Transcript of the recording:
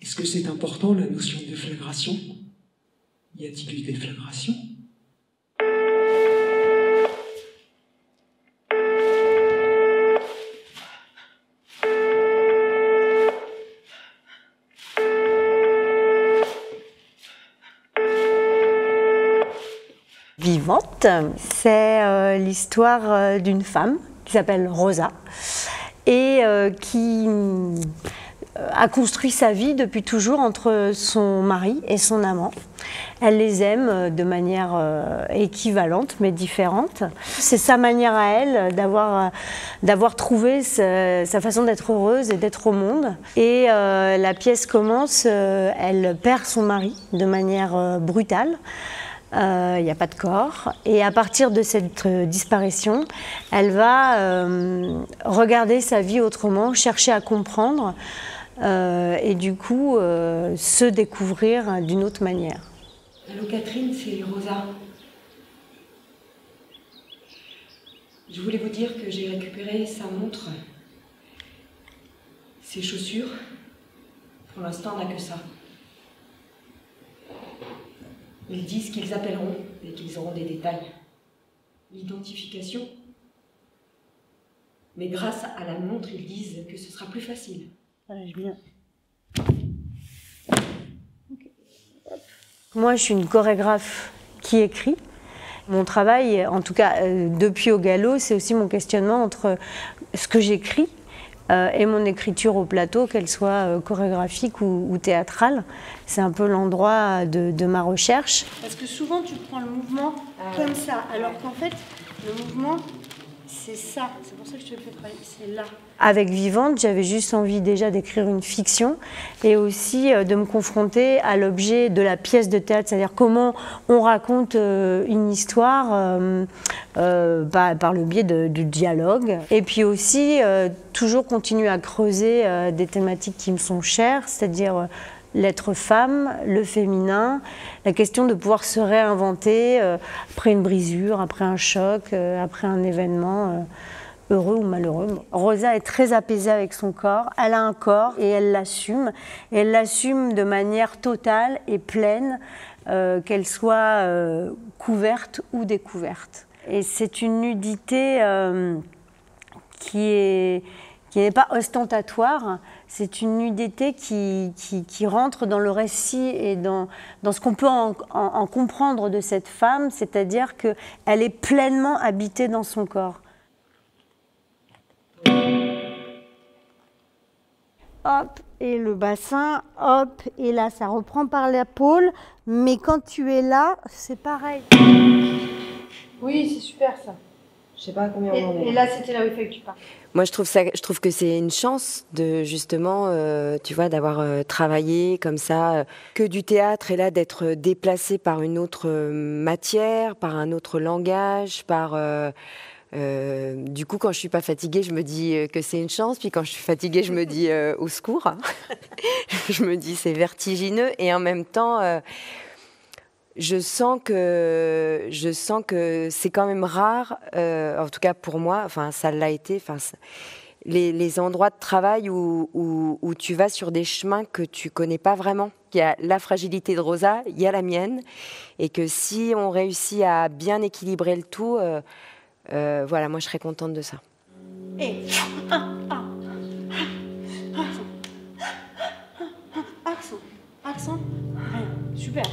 Est-ce que c'est important, la notion de déflagration? Y a-t-il eu déflagration? Vivante, c'est l'histoire d'une femme qui s'appelle Rosa et qui a construit sa vie depuis toujours entre son mari et son amant. Elle les aime de manière équivalente mais différente. C'est sa manière à elle d'avoir trouvé sa façon d'être heureuse et d'être au monde. Et la pièce commence, elle perd son mari de manière brutale. Il n'y a pas de corps. Et à partir de cette disparition, elle va regarder sa vie autrement, chercher à comprendre et du coup se découvrir d'une autre manière. Allô Catherine, c'est Rosa. Je voulais vous dire que j'ai récupéré sa montre, ses chaussures. Pour l'instant, on n'a que ça. Ils disent qu'ils appelleront et qu'ils auront des détails. L'identification. Mais grâce à la montre, ils disent que ce sera plus facile. Moi, je suis une chorégraphe qui écrit. Mon travail, en tout cas depuis Au Galop, c'est aussi mon questionnement entre ce que j'écris et mon écriture au plateau, qu'elle soit chorégraphique ou théâtrale. C'est un peu l'endroit de ma recherche. Parce que souvent, tu prends le mouvement comme ça, alors qu'en fait, le mouvement, c'est ça. C'est pour ça que je te le fais travailler, c'est là. Avec Vivante, j'avais juste envie déjà d'écrire une fiction et aussi de me confronter à l'objet de la pièce de théâtre, c'est-à-dire comment on raconte une histoire par le biais du dialogue. Et puis aussi, toujours continuer à creuser des thématiques qui me sont chères, c'est-à-dire l'être femme, le féminin, la question de pouvoir se réinventer après une brisure, après un choc, après un événement heureux ou malheureux. Rosa est très apaisée avec son corps, elle a un corps et elle l'assume de manière totale et pleine, qu'elle soit couverte ou découverte. Et c'est une nudité qui n'est pas ostentatoire, c'est une nudité qui rentre dans le récit et dans ce qu'on peut en comprendre de cette femme, c'est-à-dire qu'elle est pleinement habitée dans son corps. Hop, et le bassin, hop, et là ça reprend par l'épaule, mais quand tu es là, c'est pareil. Oui, c'est super ça. Je sais pas combien on en est. Et là, c'était là où il fallait que tu partes. Moi, je trouve que c'est une chance de justement, tu vois, d'avoir travaillé comme ça, que du théâtre et là d'être déplacé par une autre matière, par un autre langage, du coup, quand je suis pas fatiguée, je me dis que c'est une chance. Puis quand je suis fatiguée, je me dis au secours. Je me dis c'est vertigineux et en même temps. Je sens que c'est quand même rare, en tout cas pour moi, enfin ça l'a été, enfin les endroits de travail où tu vas sur des chemins que tu connais pas vraiment. Il y a la fragilité de Rosa, il y a la mienne, et que si on réussit à bien équilibrer le tout, voilà, moi je serais contente de ça. Et accent, super.